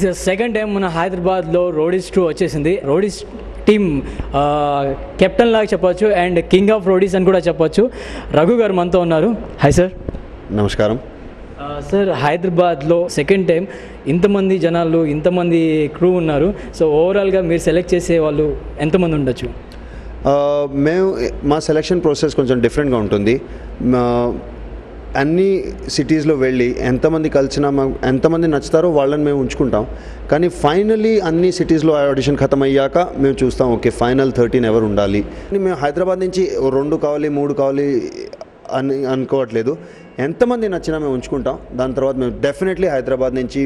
This is second time మన హైదరాబాద్లో Roadies 2 వచ్చేసింది. రోడీస్ టీమ్ కెప్టెన్ లాగా చెప్పొచ్చు అండ్ కింగ్ ఆఫ్ రోడీస్ అని కూడా చెప్పొచ్చు. రఘు గారు మనతో ఉన్నారు. Hi sir. నమస్కారం సార్. హైదరాబాద్లో సెకండ్ టైం ఇంతమంది జనాలు ఇంతమంది క్రూ ఉన్నారు. సో ఓవరాల్గా మీరు సెలెక్ట్ చేసే వాళ్ళు ఎంతమంది ఉండొచ్చు? మేము మా సెలెక్షన్ ప్రాసెస్ కొంచెం డిఫరెంట్గా ఉంటుంది. అన్ని సిటీస్లో వెళ్ళి ఎంతమంది కలిసినా ఎంతమంది నచ్చుతారో వాళ్ళని మేము ఉంచుకుంటాం. కానీ ఫైనలీ అన్ని సిటీస్లో ఆడిషన్ ఖతం అయ్యాక మేము చూస్తాం ఓకే ఫైనల్ 13 ఎవరు ఉండాలి. మేము హైదరాబాద్ నుంచి 2 కావాలి 3 కావాలి అని అనుకోవట్లేదు. ఎంతమంది నచ్చినా మేము ఉంచుకుంటాం. దాని తర్వాత మేము డెఫినెట్లీ హైదరాబాద్ నుంచి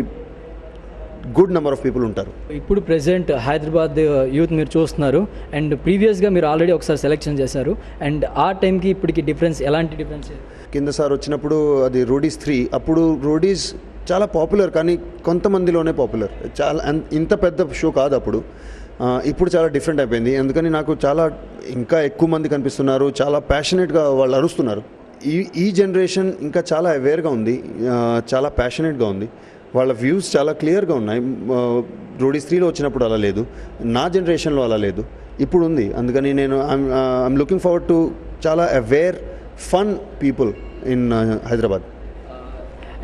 గుడ్ నెంబర్ ఆఫ్ పీపుల్ ఉంటారు. ఇప్పుడు ప్రెజెంట్ హైదరాబాద్ యూత్ మీరు చూస్తున్నారు అండ్ ప్రీవియస్గా మీరు ఆల్రెడీ ఒకసారి సెలెక్షన్ చేశారు అండ్ ఆ టైంకి ఇప్పటికి డిఫరెన్స్ ఎలాంటి డిఫరెన్స్? కింద సార్ వచ్చినప్పుడు అది రోడీస్ 3, అప్పుడు రోడీస్ చాలా పాపులర్ కానీ కొంతమందిలోనే పాపులర్. చాలా ఇంత పెద్ద షో కాదు అప్పుడు. ఇప్పుడు చాలా డిఫరెంట్ అయిపోయింది. అందుకని నాకు చాలా ఇంకా ఎక్కువ మంది కనిపిస్తున్నారు. చాలా ప్యాషనేట్గా వాళ్ళు అరుస్తున్నారు. ఈ జనరేషన్ ఇంకా చాలా అవేర్గా ఉంది, చాలా ప్యాషనేట్గా ఉంది. వాళ్ళ వ్యూస్ చాలా క్లియర్గా ఉన్నాయి. రోడీస్ 3లో వచ్చినప్పుడు అలా లేదు, నా జనరేషన్లో అలా లేదు, ఇప్పుడు ఉంది. అందుకని నేను ఐఎమ్ లుకింగ్ ఫార్వర్డ్ టు చాలా aware fun people in Hyderabad.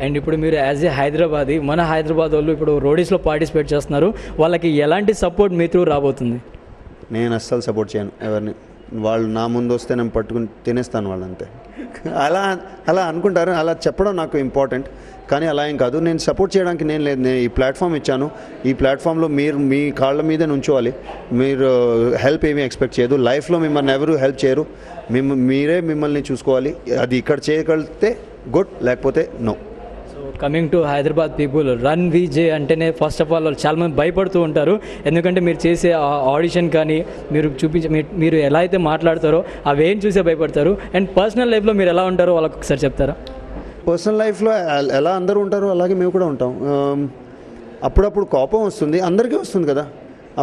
And ఇప్పుడు మీరు యాజ్ ఏ హైదరాబాదీ, మన హైదరాబాద్ వాళ్ళు ఇప్పుడు రోడీస్లో పార్టిసిపేట్ చేస్తున్నారు. వాళ్ళకి ఎలాంటి సపోర్ట్ మీ త్రూ రాబోతుంది? నేను అస్సలు సపోర్ట్ చేయను ఎవరిని. వాళ్ళు నా ముందు వస్తే నేను పట్టుకుని తినేస్తాను వాళ్ళంతే. అలా అనుకుంటారు. అలా చెప్పడం నాకు ఇంపార్టెంట్, కానీ అలా ఏం కాదు. నేను సపోర్ట్ చేయడానికి నేను లేదు. నేను ఈ ప్లాట్ఫామ్ ఇచ్చాను. ఈ ప్లాట్ఫామ్లో మీరు మీ కాళ్ళ మీదే నుంచోవాలి. మీరు హెల్ప్ ఏమీ ఎక్స్పెక్ట్ చేయదు. లైఫ్లో మిమ్మల్ని ఎవరు హెల్ప్ చేయరు. మీరే మిమ్మల్ని చూసుకోవాలి. అది ఇక్కడ చేయగలిగితే గుడ్, లేకపోతే no. Coming to Hyderabad people, రన్ విజే అంటేనే ఫస్ట్ ఆఫ్ ఆల్ వాళ్ళు చాలామంది భయపడుతూ ఉంటారు. ఎందుకంటే మీరు చేసే ఆడిషన్ కానీ మీరు మీరు ఎలా అయితే మాట్లాడతారో అవేం చూసే భయపడతారు. అండ్ పర్సనల్ లైఫ్లో మీరు ఎలా ఉంటారో వాళ్ళకి ఒకసారి చెప్తారా? పర్సనల్ లైఫ్లో ఎలా అందరూ ఉంటారో అలాగే మేము కూడా ఉంటాం. అప్పుడప్పుడు కోపం వస్తుంది, అందరికీ వస్తుంది కదా.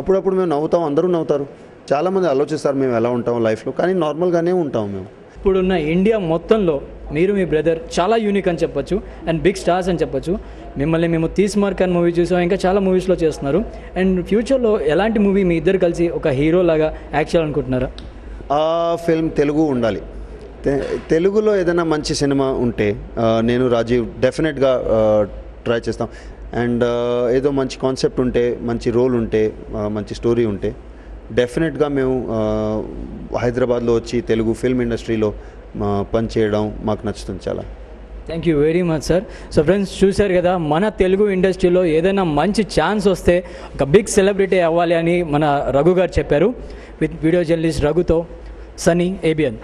అప్పుడప్పుడు మేము నవ్వుతాం, అందరూ నవ్వుతారు. చాలామంది ఆలోచిస్తారు మేము ఎలా ఉంటాం లైఫ్లో, కానీ నార్మల్గానే ఉంటాం మేము. ఇప్పుడున్న ఇండియా మొత్తంలో మీరు మీ బ్రదర్ చాలా యూనిక్ అని చెప్పొచ్చు అండ్ బిగ్ స్టార్స్ అని చెప్పొచ్చు. మిమ్మల్ని మేము తీస్మార్క్ అని మూవీ చూసాం, ఇంకా చాలా మూవీస్లో చేస్తున్నారు. అండ్ ఫ్యూచర్లో ఎలాంటి మూవీ మీ ఇద్దరు కలిసి ఒక హీరో లాగా యాక్ట్ చేయాలనుకుంటున్నారా? ఆ ఫిల్మ్ తెలుగు ఉండాలి. తెలుగులో ఏదైనా మంచి సినిమా ఉంటే నేను రాజీవ్ డెఫినెట్గా ట్రై చేస్తాం. అండ్ ఏదో మంచి కాన్సెప్ట్ ఉంటే, మంచి రోల్ ఉంటే, మంచి స్టోరీ ఉంటే డెఫినెట్గా మేము హైదరాబాద్లో వచ్చి తెలుగు ఫిల్మ్ ఇండస్ట్రీలో పనిచేయడం మాకు నచ్చుతుంది చాలా. Thank you very much sir. So friends, చూశారు కదా, మన తెలుగు ఇండస్ట్రీలో ఏదైనా మంచి ఛాన్స్ వస్తే ఒక బిగ్ సెలబ్రిటీ అవ్వాలి అని మన రఘు గారు చెప్పారు. విత్ వీడియో జర్నలిస్ట్ రఘుతో సనీ, ABN.